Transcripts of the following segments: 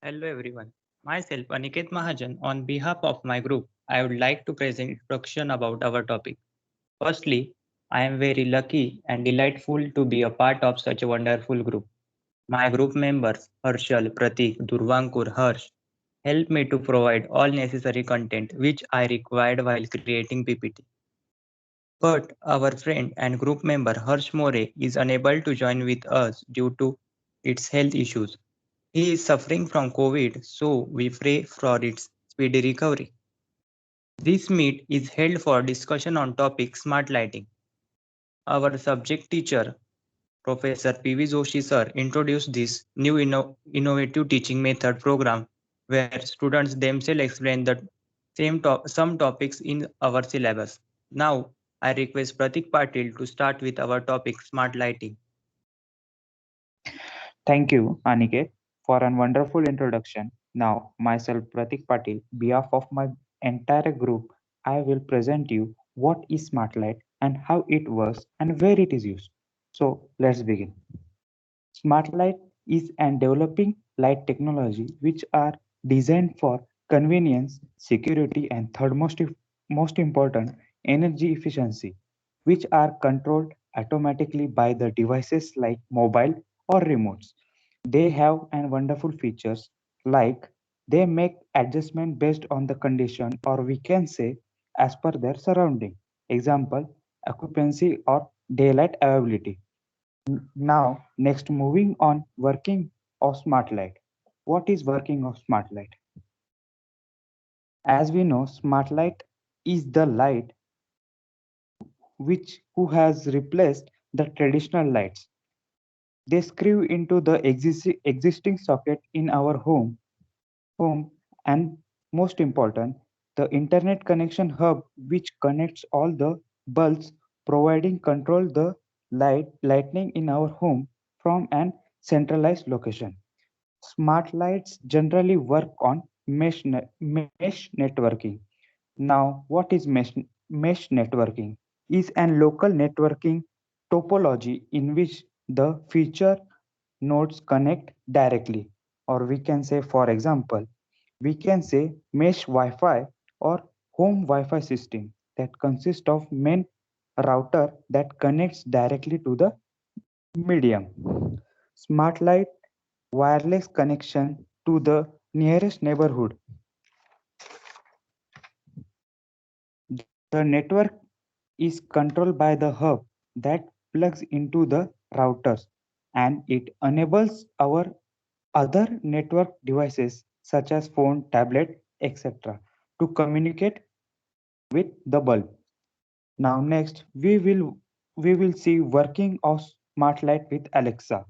Hello everyone. Myself Aniket Mahajan. On behalf of my group, I would like to present introduction about our topic. Firstly, I am very lucky and delightful to be a part of such a wonderful group. My group members Harshal, Pratik, Durvankur, Harsh helped me to provide all necessary content which I required while creating PPT. But our friend and group member Harsh More is unable to join with us due to its health issues. He is suffering from COVID, so we pray for its speedy recovery. This meet is held for discussion on topic smart lighting. Our subject teacher, Professor P.V. Joshi sir, introduced this new innovative teaching method program where students themselves explain the some topics in our syllabus. Now, I request Pratik Patil to start with our topic smart lighting. Thank you, Aniket, for a wonderful introduction. Now, myself, Pratik Patil, behalf of my entire group, I will present you what is smart light and how it works and where it is used. So, let's begin. Smart light is an developing light technology which are designed for convenience, security, and third most important, energy efficiency, which are controlled automatically by the devices like mobile or remotes. They have and wonderful features like they make adjustment based on the condition or we can say as per their surrounding. Example, occupancy or daylight availability. Now, next moving on working of smart light. What is working of smart light? As we know, smart light is the light which who has replaced the traditional lights. They screw into the existing socket in our home and most important, the internet connection hub which connects all the bulbs providing control the lightning in our home from an centralized location. Smart lights generally work on mesh networking. Now, what is mesh networking? Is an local networking topology in which the feature nodes connect directly. Or we can say, for example, we can say mesh Wi-Fi or home Wi-Fi system that consists of main router that connects directly to the medium. Smart light wireless connection to the nearest neighborhood. The network is controlled by the hub that plugs into the routers and it enables our other network devices such as phone, tablet, etc. to communicate with the bulb. Now next we will see working of smart light with Alexa.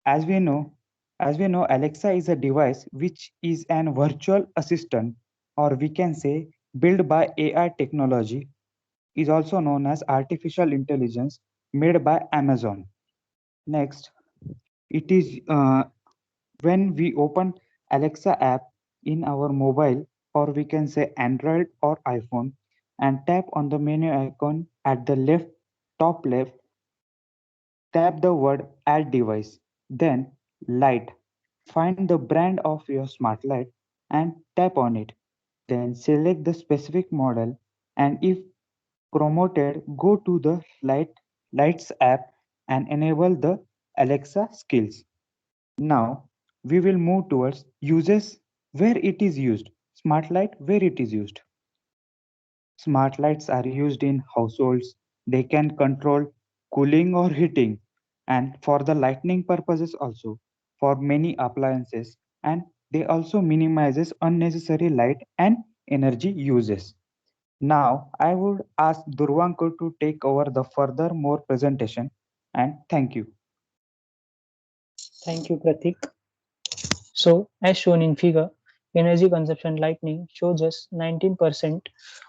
As we know, as we know, Alexa is a device which is an virtual assistant, or we can say built by AI technology, is also known as artificial intelligence made by Amazon. Next, it is when we open Alexa app in our mobile, or we can say Android or iPhone, and tap on the menu icon at the top left, tap the word add device, then light. Find the brand of your smart light and tap on it. Then select the specific model and if promoted, go to the lights app and enable the Alexa skills. Now we will move towards uses where it is used. Smart light where it is used. Smart lights are used in households. They can control cooling or heating and for the lighting purposes also for many appliances and they also minimizes unnecessary light and energy uses. Now I would ask Durvankur to take over the further more presentation and thank you. Thank you, Pratik. So, as shown in figure, energy consumption lightning shows us 19%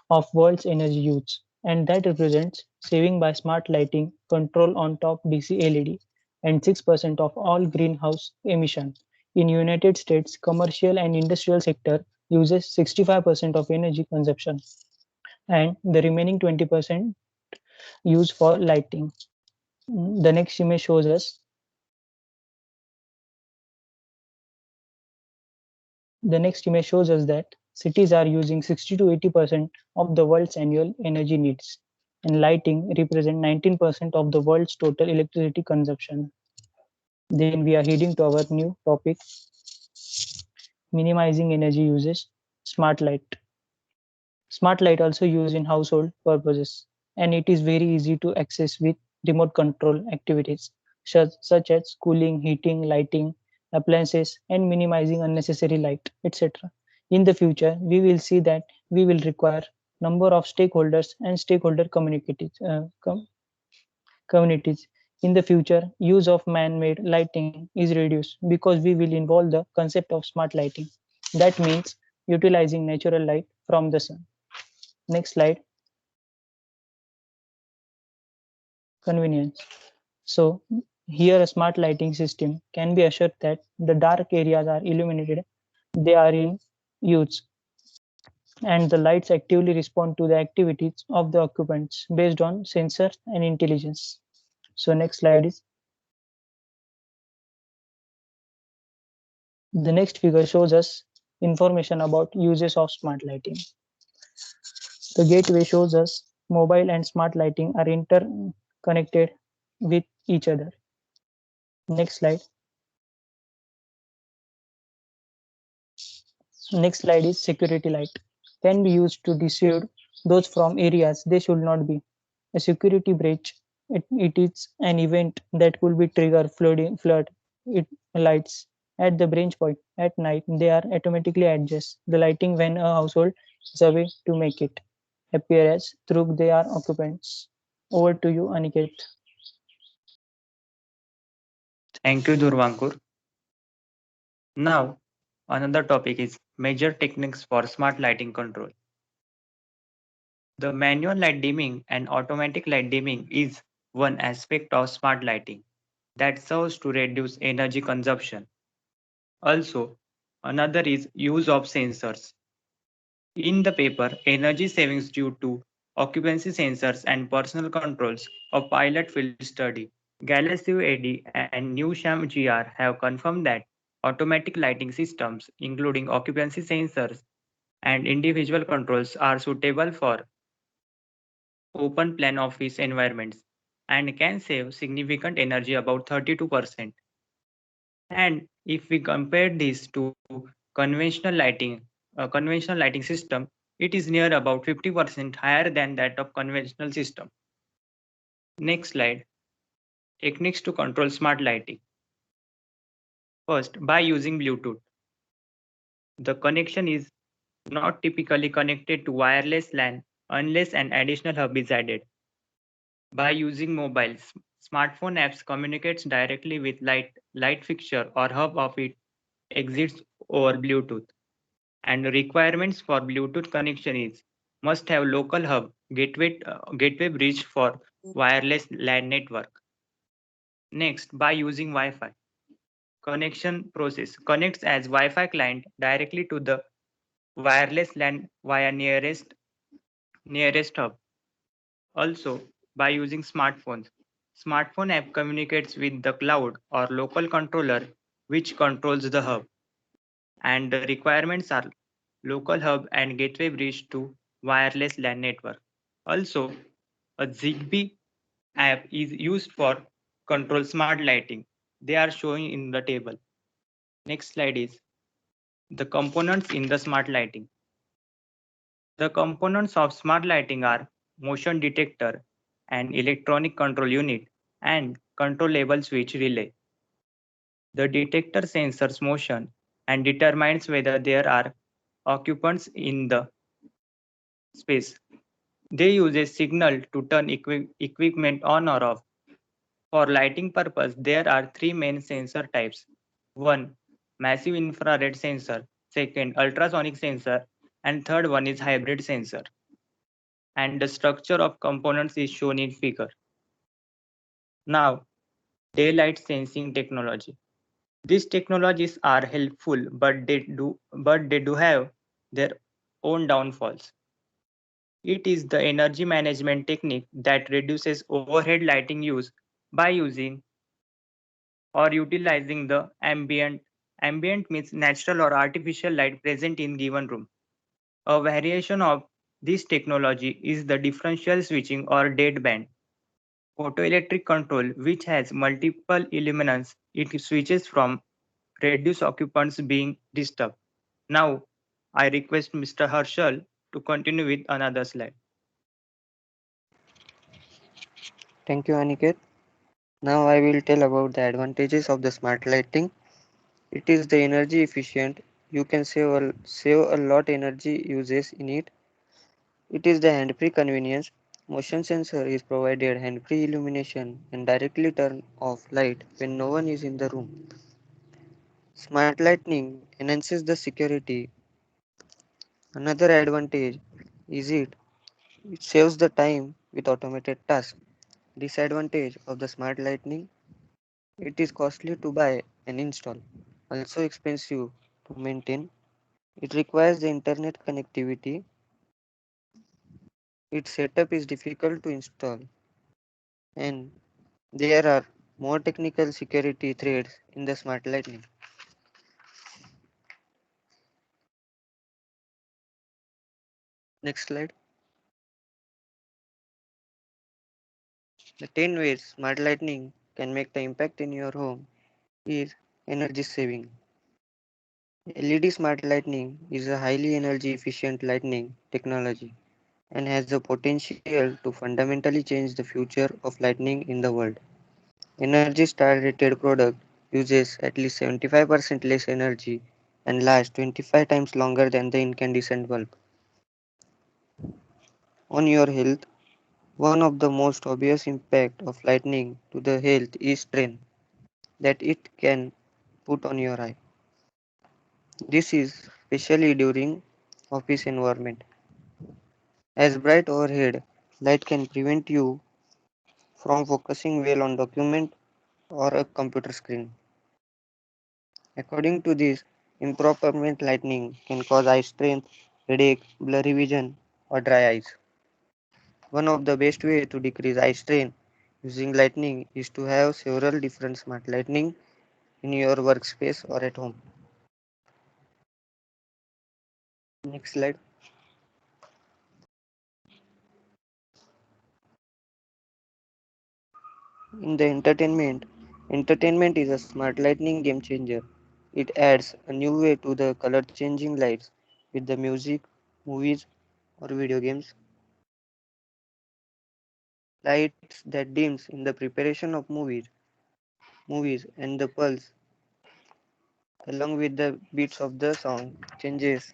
of world's energy use, and that represents saving by smart lighting, control on top DC LED, and 6% of all greenhouse emission. In United States, commercial and industrial sector uses 65% of energy consumption, and the remaining 20% used for lighting. The next image shows us The next image shows us that cities are using 60 to 80% of the world's annual energy needs, and lighting represent 19% of the world's total electricity consumption. Then we are heading to our new topic, minimizing energy usage, smart light. Smart light also used in household purposes, and it is very easy to access with remote control activities such as cooling, heating, lighting, appliances, and minimizing unnecessary light, etc. In the future, we will see that we will require number of stakeholders and stakeholder communities. In the future, use of man-made lighting is reduced because we will involve the concept of smart lighting. That means utilizing natural light from the sun. Next slide, convenience. So here a smart lighting system can be assured that the dark areas are illuminated, they are in use, and the lights actively respond to the activities of the occupants based on sensors and intelligence. So next slide is, the next figure shows us information about uses of smart lighting. The gateway shows us mobile and smart lighting are interconnected with each other. Next slide. Next slide is security light. Can be used to dissuade those from areas they should not be. A security breach, it is an event that could be trigger flood it lights at the branch point at night. They are automatically adjust the lighting when a household is away to make it appear as through they are occupants. Over to you, Aniket. Thank you, Durvankur. Now, another topic is major techniques for smart lighting control. The manual light dimming and automatic light dimming is one aspect of smart lighting that serves to reduce energy consumption. Also, another is use of sensors. In the paper, energy savings due to occupancy sensors and personal controls, a pilot field study, Galaxy AD and Newsham GR have confirmed that automatic lighting systems, including occupancy sensors and individual controls, are suitable for open plan office environments and can save significant energy, about 32%. And if we compare this to conventional lighting system, it is near about 50% higher than that of conventional system. Next slide, techniques to control smart lighting. First, by using Bluetooth. The connection is not typically connected to wireless LAN unless an additional hub is added. By using mobiles, smartphone apps communicates directly with light fixture or hub of it exits over Bluetooth. And requirements for Bluetooth connection is must have local hub gateway bridge for wireless LAN network. Next, by using Wi-Fi. Connection process connects as Wi-Fi client directly to the wireless LAN via nearest hub. Also, by using smartphones. Smartphone app communicates with the cloud or local controller which controls the hub. And the requirements are local hub and gateway bridge to wireless LAN network. Also, a Zigbee app is used for control smart lighting. They are shown in the table. Next slide is the components in the smart lighting. The components of smart lighting are motion detector, an electronic control unit, and controllable switch relay. The detector sensors motion and determines whether there are occupants in the space. They use a signal to turn equipment on or off. For lighting purpose, there are three main sensor types. One, massive infrared sensor. Second, ultrasonic sensor. And third one is hybrid sensor. And the structure of components is shown in figure. Now, daylight sensing technology. These technologies are helpful, but they do have their own downfalls. It is the energy management technique that reduces overhead lighting use by using or utilizing the ambient Ambient means natural or artificial light present in given room. A variation of this technology is the differential switching or deadband. Photoelectric control, which has multiple illuminance, it switches from reduce occupants being disturbed. Now, I request Mr. Harshal to continue with another slide. Thank you, Aniket. Now I will tell about the advantages of the smart lighting. It is the energy efficient. You can save a lot energy uses in it. It is the hand-free convenience. Motion sensor is provided hand-free illumination and directly turn off light when no one is in the room. Smart lighting enhances the security. Another advantage is it saves the time with automated tasks. Disadvantage of the smart lighting, it is costly to buy and install, also expensive to maintain. It requires the internet connectivity. Its setup is difficult to install, and there are more technical security threats in the smart lighting. Next slide. The 10 ways smart lighting can make the impact in your home is energy saving. LED smart lighting is a highly energy efficient lighting technology and has the potential to fundamentally change the future of lighting in the world. Energy Star rated product uses at least 75% less energy and lasts 25 times longer than the incandescent bulb. On your health, one of the most obvious impact of lighting to the health is strain that it can put on your eye. This is especially during office environment, as bright overhead light can prevent you from focusing well on document or a computer screen. According to this, improper lighting can cause eye strain, headache, blurry vision, or dry eyes. One of the best ways to decrease eye strain using lighting is to have several different smart lighting in your workspace or at home. Next slide. In the entertainment is a smart lighting game changer. It adds a new way to the color changing lights with the music, movies, or video games. Lights that dims in the preparation of movies and the pulse along with the beats of the song changes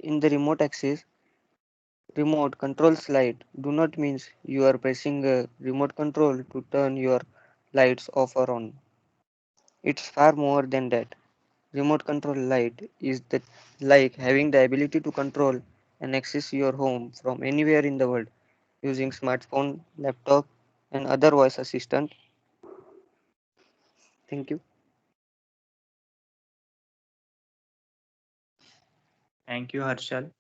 in the remote access. Remote control slide do not means you are pressing a remote control to turn your lights off or on. It's far more than that. Remote control light is the like having the ability to control and access your home from anywhere in the world using smartphone, laptop, and other voice assistant. Thank you. Thank you, Harshal.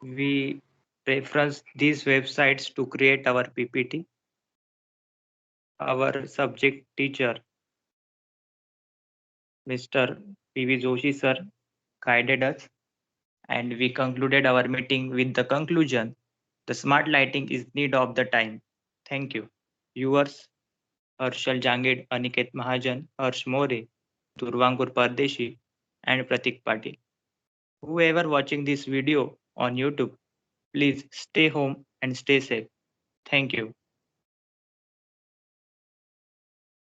We reference these websites to create our PPT. Our subject teacher, Mr. P.V. Joshi sir, guided us, and we concluded our meeting with the conclusion: the smart lighting is need of the time. Thank you. Yours, Harshal Jangid, Aniket Mahajan, Harsh More, Durvangur Pardeshi, and Pratik Patil. Whoever watching this video on YouTube, please stay home and stay safe. Thank you.